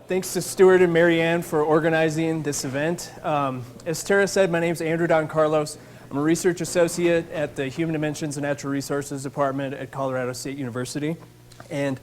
Thanks to Stuart and Marianne for organizing this event. As Tara said, my name is Andrew Don Carlos. I'm a research associate at the Human Dimensions and Natural Resources Department at Colorado State University. And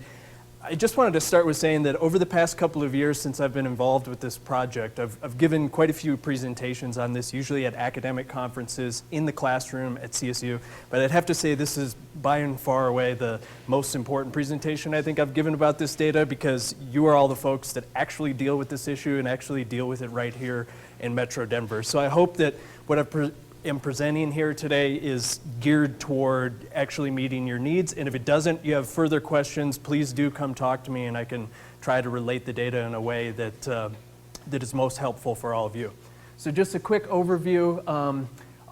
I just wanted to start with saying that over the past couple of years since I've been involved with this project, I've given quite a few presentations on this, usually at academic conferences, in the classroom at CSU. But I'd have to say this is by and far away the most important presentation I think I've given about this data, because you are all the folks that actually deal with this issue and actually deal with it right here in Metro Denver. So I hope that what I am presenting here today is geared toward actually meeting your needs. And if it doesn't, you have further questions, please do come talk to me and I can try to relate the data in a way that, that is most helpful for all of you. So just a quick overview.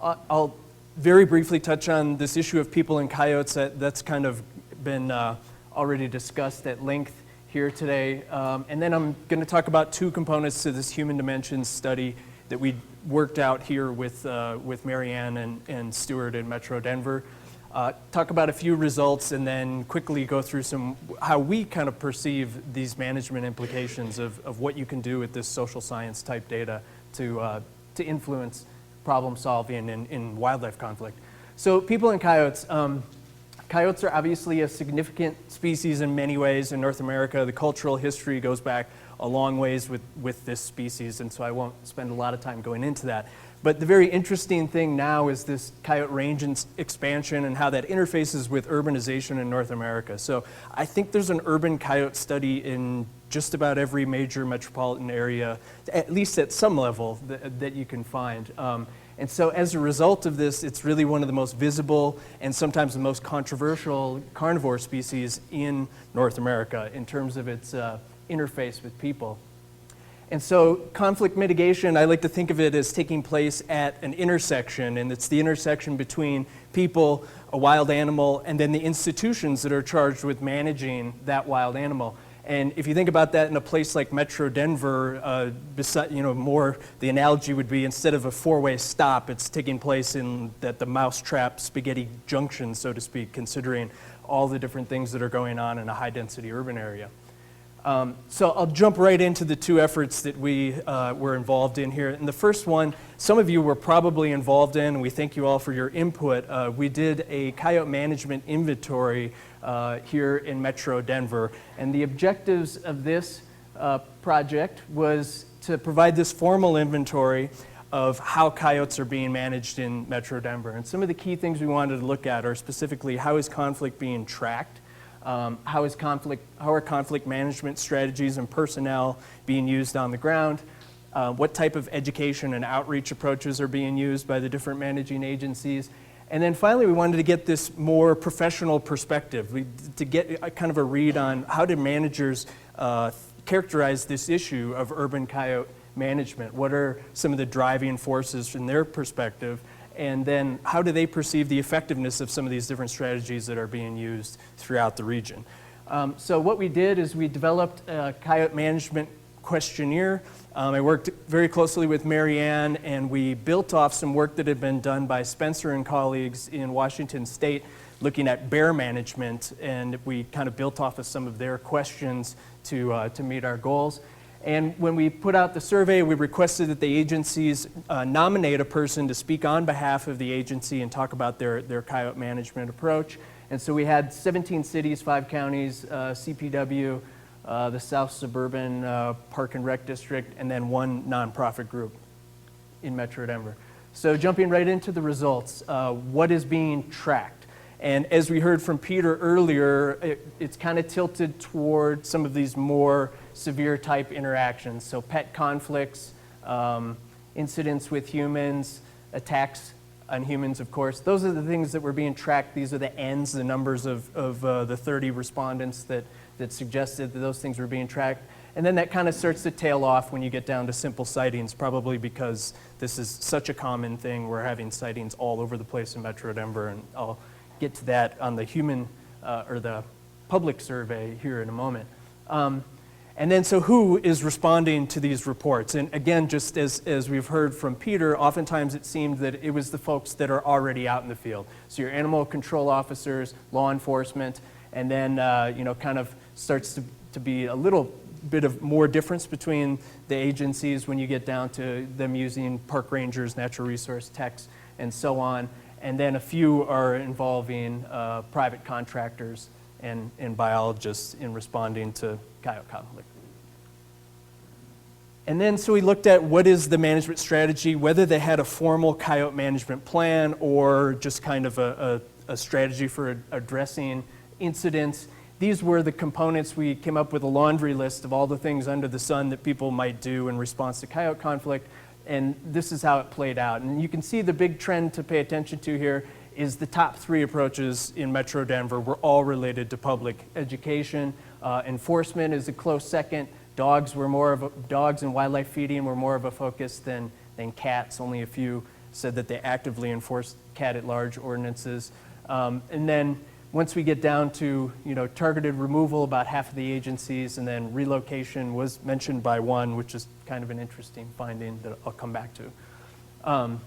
I'll very briefly touch on this issue of people and coyotes that's kind of been already discussed at length here today. And then I'm going to talk about two components to this human dimensions study that we worked out here with Marianne and Stuart in Metro Denver. Talk about a few results and then quickly go through how we kind of perceive these management implications of what you can do with this social science type data to influence problem solving in wildlife conflict. So people and coyotes. Coyotes are obviously a significant species in many ways in North America. The cultural history goes back a long ways with this species, and so I won't spend a lot of time going into that. But the very interesting thing now is this coyote range expansion and how that interfaces with urbanization in North America. So I think there's an urban coyote study in just about every major metropolitan area, at least at some level, that you can find. And so as a result of this, it's really one of the most visible and sometimes the most controversial carnivore species in North America in terms of its interface with people. And so conflict mitigation, I like to think of it as taking place at an intersection, and it's the intersection between people, a wild animal, and then the institutions that are charged with managing that wild animal. And if you think about that in a place like Metro Denver, more the analogy would be instead of a four-way stop, it's taking place in the mousetrap spaghetti junction, so to speak, considering all the different things that are going on in a high-density urban area. So I'll jump right into the two efforts that we were involved in here. And the first one, some of you were probably involved in, and we thank you all for your input. We did a coyote management inventory here in Metro Denver. And the objectives of this project was to provide this formal inventory of how coyotes are being managed in Metro Denver. And some of the key things we wanted to look at are specifically how is conflict being tracked? How are conflict management strategies and personnel being used on the ground? What type of education and outreach approaches are being used by the different managing agencies? And then finally, we wanted to get this more professional perspective, to get kind of a read on how do managers characterize this issue of urban coyote management? What are some of the driving forces from their perspective? And then how do they perceive the effectiveness of some of these different strategies that are being used throughout the region? So what we did is we developed a coyote management questionnaire. I worked very closely with Marianne, and we built off some work that had been done by Spencer and colleagues in Washington State looking at bear management, and we kind of built off of some of their questions to meet our goals. And when we put out the survey, we requested that the agencies nominate a person to speak on behalf of the agency and talk about their coyote management approach. And so we had 17 cities, 5 counties, CPW, the South Suburban Park and Rec District, and then one nonprofit group in Metro Denver. So jumping right into the results, what is being tracked? And as we heard from Peter earlier, it's kind of tilted toward some of these more severe type interactions. So pet conflicts, incidents with humans, attacks on humans, of course. Those are the things that were being tracked. These are the N's, the numbers of the 30 respondents that suggested that those things were being tracked. And then that kind of starts to tail off when you get down to simple sightings, probably because this is such a common thing. We're having sightings all over the place in Metro Denver, and I'll get to that on the human or the public survey here in a moment. And then, so who is responding to these reports? And again, just as we've heard from Peter, oftentimes it seemed that it was the folks that are already out in the field. So your animal control officers, law enforcement, and then, kind of starts to be a little bit of more difference between the agencies when you get down to them using park rangers, natural resource techs, and so on. And then a few are involving private contractors and biologists in responding to coyote conflict. And then so we looked at what is the management strategy, whether they had a formal coyote management plan or just kind of a strategy for addressing incidents. These were the components. We came up with a laundry list of all the things under the sun that people might do in response to coyote conflict, and this is how it played out. And you can see the big trend to pay attention to here is the top 3 approaches in Metro Denver were all related to public education. Enforcement is a close second. Dogs and wildlife feeding were more of a focus than cats. Only a few said that they actively enforced cat at large ordinances. And then once we get down to targeted removal, about half of the agencies, and then relocation was mentioned by one, which is kind of an interesting finding that I'll come back to.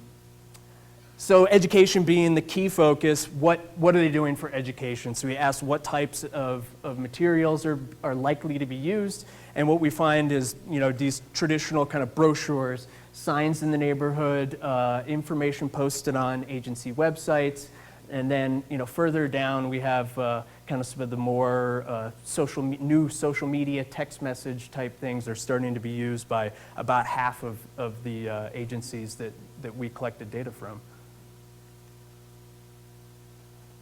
So education being the key focus, what are they doing for education? So we asked what types of materials are likely to be used, and what we find is these traditional kind of brochures, signs in the neighborhood, information posted on agency websites, and then further down we have kind of some of the more new social media text message type things are starting to be used by about half of the agencies that we collected data from.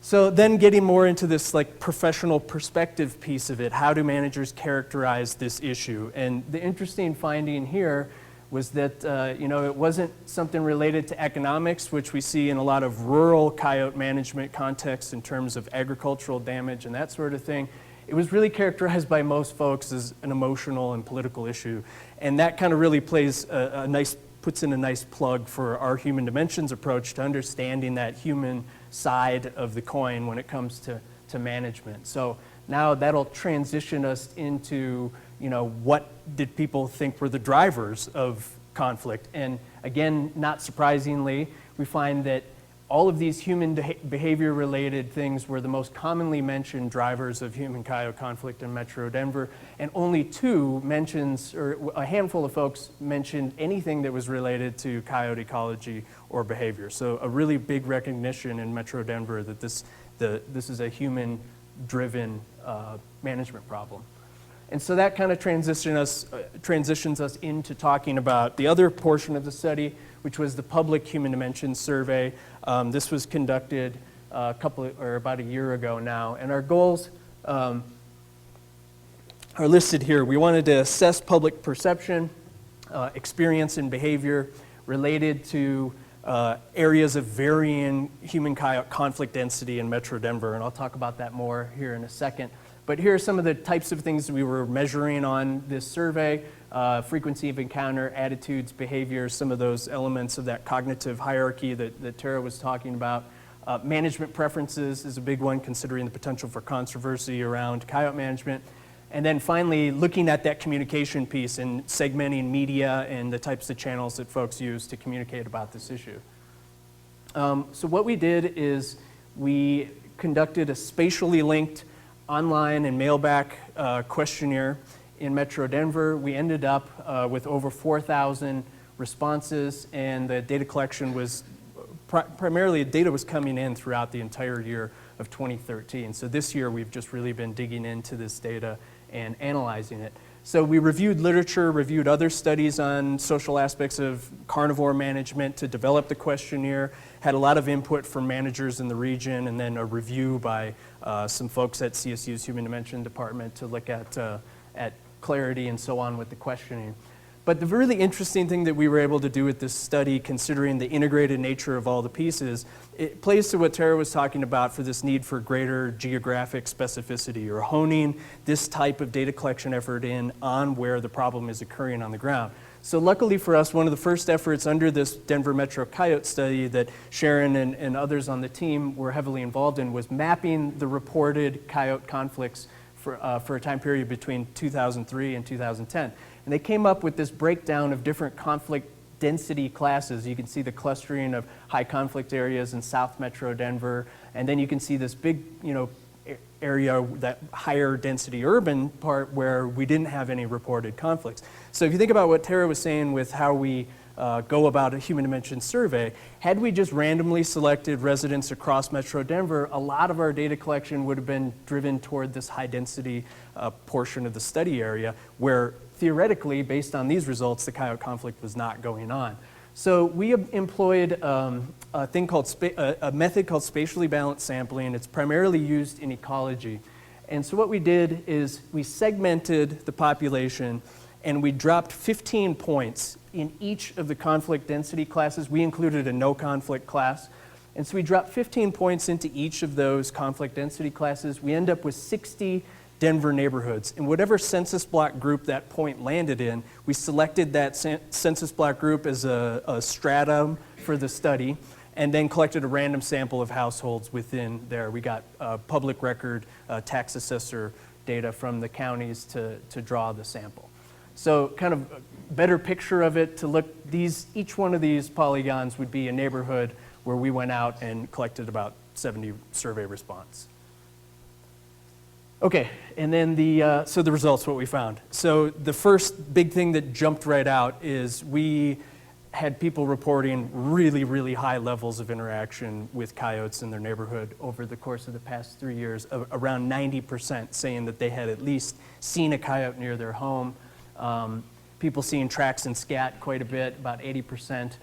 So then getting more into this like professional perspective piece of it, how do managers characterize this issue? And the interesting finding here was that it wasn't something related to economics, which we see in a lot of rural coyote management contexts in terms of agricultural damage and that sort of thing. It was really characterized by most folks as an emotional and political issue. And that kind of really puts in a nice plug for our human dimensions approach to understanding that human side of the coin when it comes to management. So now that'll transition us into what did people think were the drivers of conflict. And again, not surprisingly, we find that all of these human behavior related things were the most commonly mentioned drivers of human coyote conflict in Metro Denver, and only 2 mentions, or a handful of folks mentioned anything that was related to coyote ecology or behavior. So a really big recognition in Metro Denver that this is a human driven management problem. And so that kind of transitions us into talking about the other portion of the study, which was the Public Human Dimensions Survey. This was conducted about a year ago now, and our goals are listed here. We wanted to assess public perception, experience, and behavior related to areas of varying human coyote conflict density in Metro Denver, and I'll talk about that more here in a second. But here are some of the types of things we were measuring on this survey. Frequency of encounter, attitudes, behaviors, some of those elements of that cognitive hierarchy that Tara was talking about. Management preferences is a big one, considering the potential for controversy around coyote management. And then finally, looking at that communication piece and segmenting media and the types of channels that folks use to communicate about this issue. So what we did is we conducted a spatially linked online and mailback questionnaire in Metro Denver. We ended up with over 4,000 responses, and the data collection was primarily, data was coming in throughout the entire year of 2013. So this year we've just really been digging into this data and analyzing it. So we reviewed literature, reviewed other studies on social aspects of carnivore management to develop the questionnaire, had a lot of input from managers in the region, and then a review by some folks at CSU's Human Dimension Department to look at clarity and so on with the questioning. But the really interesting thing that we were able to do with this study, considering the integrated nature of all the pieces, it plays to what Tara was talking about for this need for greater geographic specificity, or honing this type of data collection effort in on where the problem is occurring on the ground. So luckily for us, one of the first efforts under this Denver Metro Coyote study that Sharon and others on the team were heavily involved in was mapping the reported coyote conflicts for a time period between 2003 and 2010. And they came up with this breakdown of different conflict density classes. You can see the clustering of high conflict areas in South Metro Denver, and then you can see this big, area, that higher density urban part where we didn't have any reported conflicts. So if you think about what Tara was saying with how we go about a human dimension survey, had we just randomly selected residents across Metro Denver, a lot of our data collection would have been driven toward this high density portion of the study area where theoretically, based on these results, the coyote conflict was not going on. So we employed a method called spatially balanced sampling. It's primarily used in ecology. And so what we did is we segmented the population and we dropped 15 points in each of the conflict density classes. We included a no conflict class. And so we dropped 15 points into each of those conflict density classes. We end up with 60 Denver neighborhoods. In whatever census block group that point landed in, we selected that census block group as a stratum for the study, and then collected a random sample of households within there. We got public record tax assessor data from the counties to draw the sample. So kind of a better picture of it to look, each one of these polygons would be a neighborhood where we went out and collected about 70 survey response. Okay, and then so the results, what we found. So the first big thing that jumped right out is we had people reporting really, really high levels of interaction with coyotes in their neighborhood over the course of the past 3 years, around 90% saying that they had at least seen a coyote near their home. People seeing tracks and scat quite a bit, about 80%.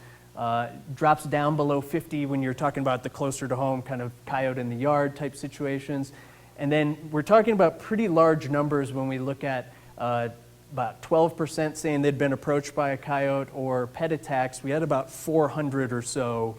Drops down below 50 when you're talking about the closer to home kind of coyote in the yard type situations. And then we're talking about pretty large numbers when we look at about 12% saying they'd been approached by a coyote or pet attacks. We had about 400 or so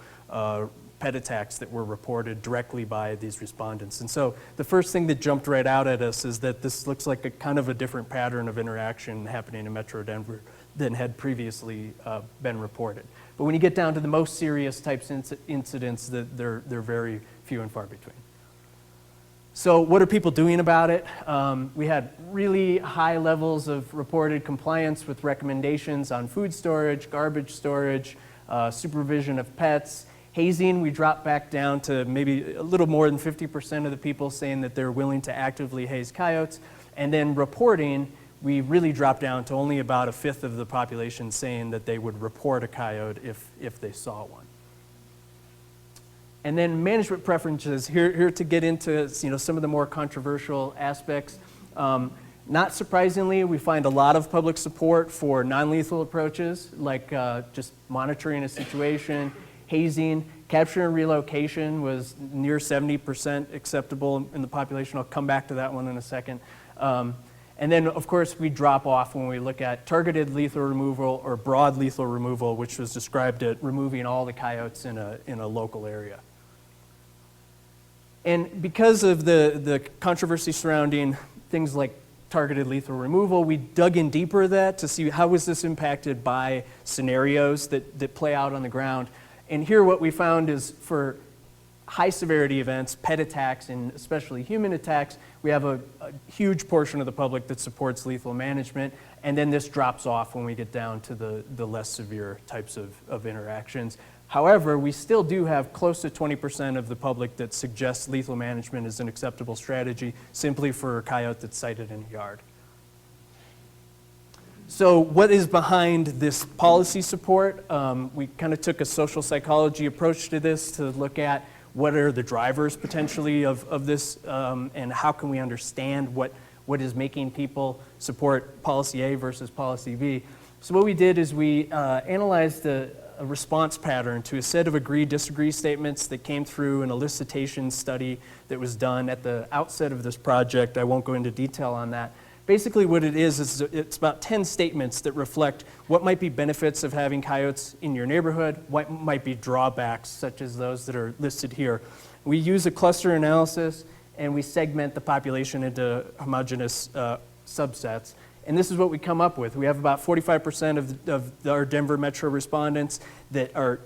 pet attacks that were reported directly by these respondents. And so the first thing that jumped right out at us is that this looks like a kind of a different pattern of interaction happening in Metro Denver than had previously been reported. But when you get down to the most serious types of incidents, they're very few and far between. So what are people doing about it? We had really high levels of reported compliance with recommendations on food storage, garbage storage, supervision of pets. Hazing, we dropped back down to maybe a little more than 50% of the people saying that they're willing to actively haze coyotes. And then reporting, we really dropped down to only about a fifth of the population saying that they would report a coyote if they saw one. And then management preferences, here to get into some of the more controversial aspects. Not surprisingly, we find a lot of public support for non-lethal approaches, like just monitoring a situation, hazing, capture and relocation was near 70% acceptable in the population. I'll come back to that one in a second. And then, of course, we drop off when we look at targeted lethal removal or broad lethal removal, which was described as removing all the coyotes in a local area. And because of the controversy surrounding things like targeted lethal removal, we dug in deeper to that to see how was this impacted by scenarios that play out on the ground. And here what we found is for high severity events, pet attacks, and especially human attacks, we have a huge portion of the public that supports lethal management, and then this drops off when we get down to the less severe types of interactions. However, we still do have close to 20% of the public that suggests lethal management is an acceptable strategy simply for a coyote that's sighted in a yard. So what is behind this policy support? We kind of took a social psychology approach to this to look at what are the drivers potentially of this and how can we understand what is making people support policy A versus policy B. So what we did is we analyzed a response pattern to a set of agree-disagree statements that came through an elicitation study that was done at the outset of this project. I won't go into detail on that. Basically what it is it's about 10 statements that reflect what might be benefits of having coyotes in your neighborhood, what might be drawbacks, such as those that are listed here. We use a cluster analysis and we segment the population into homogeneous subsets. And this is what we come up with. We have about 45% of our Denver Metro respondents that are,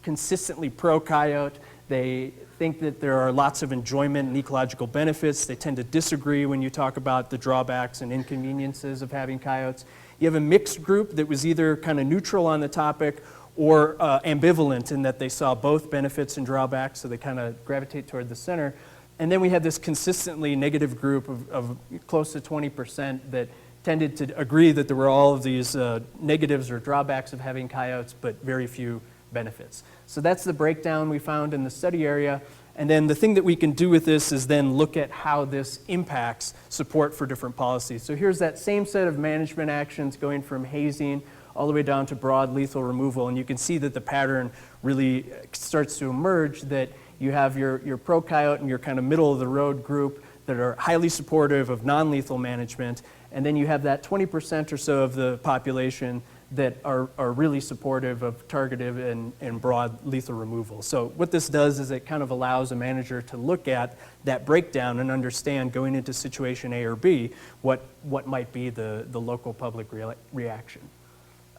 consistently pro-coyote. They think that there are lots of enjoyment and ecological benefits. They tend to disagree when you talk about the drawbacks and inconveniences of having coyotes. You have a mixed group that was either kind of neutral on the topic or ambivalent in that they saw both benefits and drawbacks, so they kind of gravitate toward the center. And then we had this consistently negative group of close to 20% that tended to agree that there were all of these negatives or drawbacks of having coyotes, but very few benefits. So that's the breakdown we found in the study area. And then the thing that we can do with this is then look at how this impacts support for different policies. So here's that same set of management actions going from hazing all the way down to broad lethal removal. And you can see that the pattern really starts to emerge, that you have your pro-coyote and your kind of middle of the road group that are highly supportive of non-lethal management. And then you have that 20% or so of the population that are really supportive of targeted and broad lethal removal. So what this does is it kind of allows a manager to look at that breakdown and understand, going into situation A or B, what might be the local public reaction.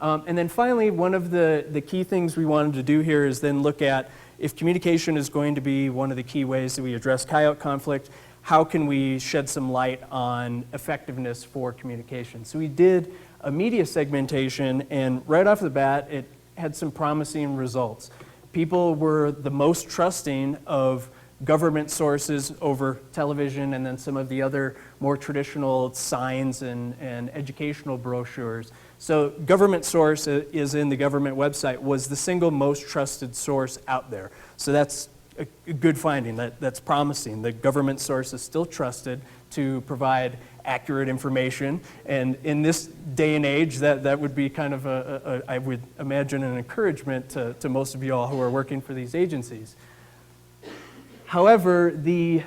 And then finally, one of the key things we wanted to do here is then look at, if communication is going to be one of the key ways that we address coyote conflict, how can we shed some light on effectiveness for communication? So we did a media segmentation, and right off the bat, it had some promising results. People were the most trusting of government sources over television, and then some of the other more traditional signs and educational brochures. So government source is in the government website was the single most trusted source out there. So that's a good finding. That's promising. The government source is still trusted to provide accurate information, and in this day and age, that would be kind of I would imagine, an encouragement to most of you all who are working for these agencies. However, the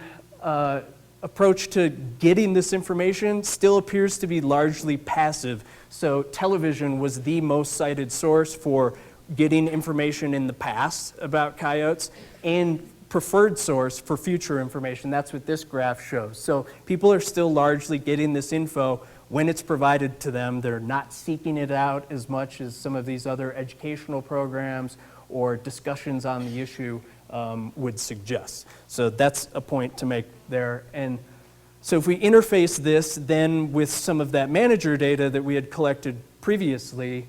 approach to getting this information still appears to be largely passive. So television was the most cited source for getting information in the past about coyotes, and preferred source for future information. That's what this graph shows. So people are still largely getting this info when it's provided to them. They're not seeking it out as much as some of these other educational programs or discussions on the issue would suggest. So that's a point to make there. And so if we interface this then with some of that manager data that we had collected previously,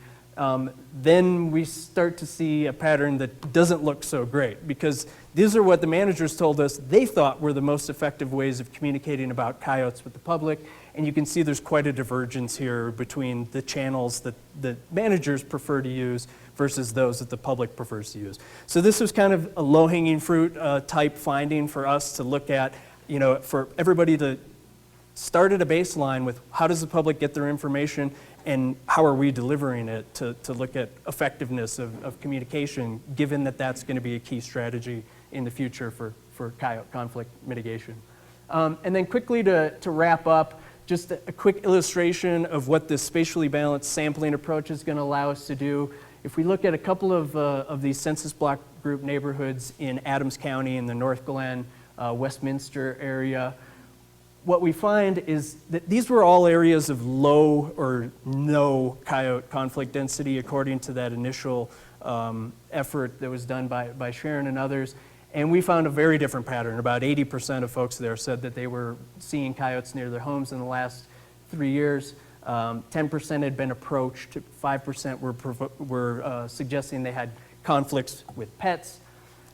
then we start to see a pattern that doesn't look so great, because these are what the managers told us they thought were the most effective ways of communicating about coyotes with the public. And you can see there's quite a divergence here between the channels that the managers prefer to use versus those that the public prefers to use. So this was kind of a low-hanging fruit type finding for us to look at, for everybody to start at a baseline with how does the public get their information and how are we delivering it, to look at effectiveness of communication, given that that's going to be a key strategy in the future for coyote conflict mitigation. And then quickly to wrap up, just a quick illustration of what this spatially balanced sampling approach is going to allow us to do. If we look at a couple of these census block group neighborhoods in Adams County in the North Glen, Westminster area, what we find is that these were all areas of low or no coyote conflict density according to that initial effort that was done by Sharon and others. And we found a very different pattern. About 80% of folks there said that they were seeing coyotes near their homes in the last 3 years. 10% had been approached. 5% were suggesting they had conflicts with pets.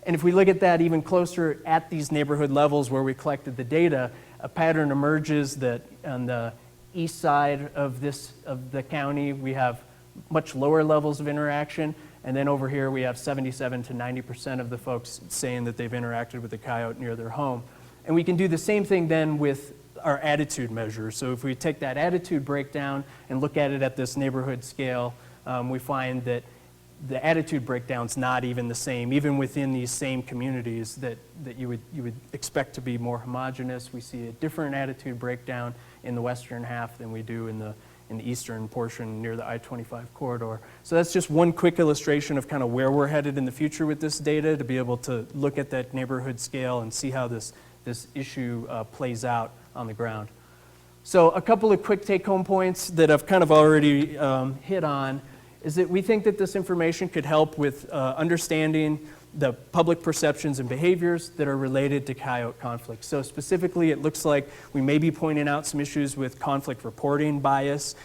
And if we look at that even closer at these neighborhood levels where we collected the data, a pattern emerges that on the east side of the county, we have much lower levels of interaction. And then over here, we have 77 to 90% of the folks saying that they've interacted with a coyote near their home. And we can do the same thing then with our attitude measures. So if we take that attitude breakdown and look at it at this neighborhood scale, we find that the attitude breakdown's not even the same, even within these same communities that you would expect to be more homogeneous. We see a different attitude breakdown in the western half than we do in the eastern portion near the I-25 corridor. So that's just one quick illustration of kind of where we're headed in the future with this data, to be able to look at that neighborhood scale and see how this issue plays out on the ground. So a couple of quick take-home points that I've kind of already hit on is that we think that this information could help with understanding the public perceptions and behaviors that are related to coyote conflict. So specifically, it looks like we may be pointing out some issues with conflict reporting bias,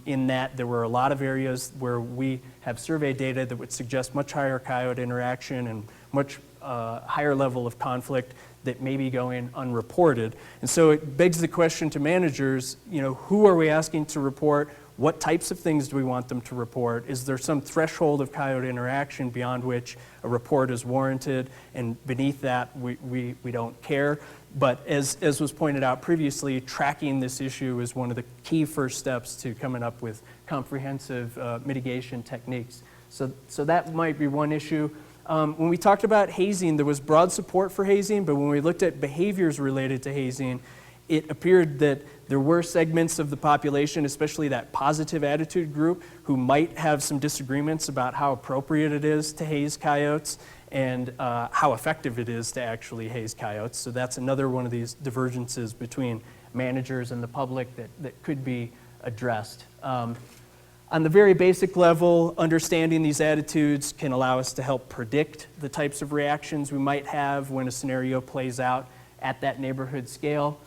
in that there were a lot of areas where we have survey data that would suggest much higher coyote interaction and much higher level of conflict that may be going unreported. And so it begs the question to managers, who are we asking to report? What types of things do we want them to report? Is there some threshold of coyote interaction beyond which a report is warranted, and beneath that we don't care? But as was pointed out previously, tracking this issue is one of the key first steps to coming up with comprehensive mitigation techniques. So that might be one issue. When we talked about hazing, there was broad support for hazing, but when we looked at behaviors related to hazing, it appeared that there were segments of the population, especially that positive attitude group, who might have some disagreements about how appropriate it is to haze coyotes and how effective it is to actually haze coyotes. So that's another one of these divergences between managers and the public that could be addressed. On the very basic level, understanding these attitudes can allow us to help predict the types of reactions we might have when a scenario plays out at that neighborhood scale.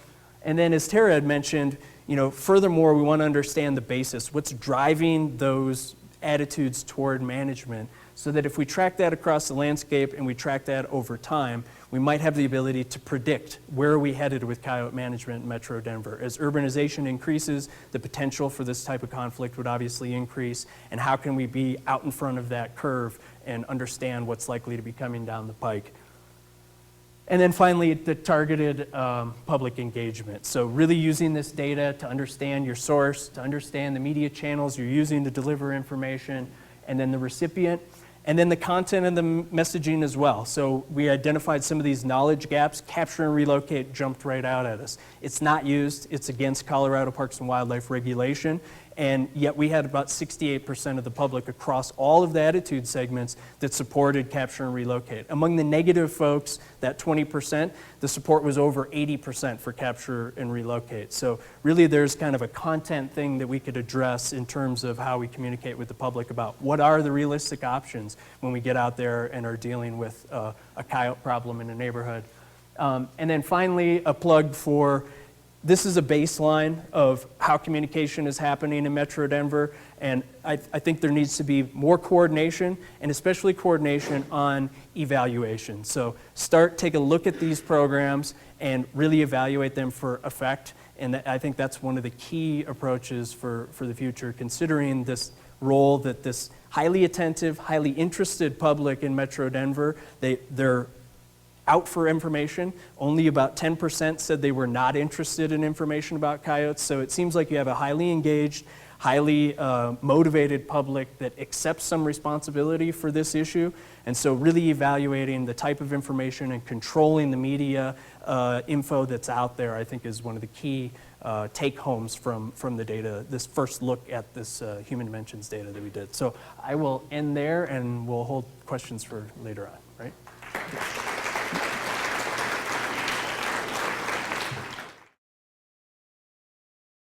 And then, as Tara had mentioned, furthermore, we want to understand the basis, what's driving those attitudes toward management, so that if we track that across the landscape and we track that over time, we might have the ability to predict where are we headed with coyote management in Metro Denver. As urbanization increases, the potential for this type of conflict would obviously increase, and how can we be out in front of that curve and understand what's likely to be coming down the pike. And then finally, the targeted public engagement. So really using this data to understand your source, to understand the media channels you're using to deliver information, and then the recipient, and then the content and the messaging as well. So we identified some of these knowledge gaps. Capture and relocate jumped right out at us. It's not used. It's against Colorado Parks and Wildlife regulation. And yet we had about 68% of the public across all of the attitude segments that supported capture and relocate. Among the negative folks, that 20%, the support was over 80% for capture and relocate. So really there's kind of a content thing that we could address in terms of how we communicate with the public about what are the realistic options when we get out there and are dealing with a coyote problem in a neighborhood. And then finally, a plug for this is a baseline of how communication is happening in Metro Denver, and I think there needs to be more coordination, and especially coordination on evaluation. So take a look at these programs and really evaluate them for effect, and I think that's one of the key approaches for the future, considering this role that this highly attentive, highly interested public in Metro Denver, they're out for information. Only about 10% said they were not interested in information about coyotes. So it seems like you have a highly engaged, highly motivated public that accepts some responsibility for this issue. And so really evaluating the type of information and controlling the media info that's out there, I think, is one of the key take-homes from the data, this first look at this human dimensions data that we did. So I will end there, and we'll hold questions for later on, right?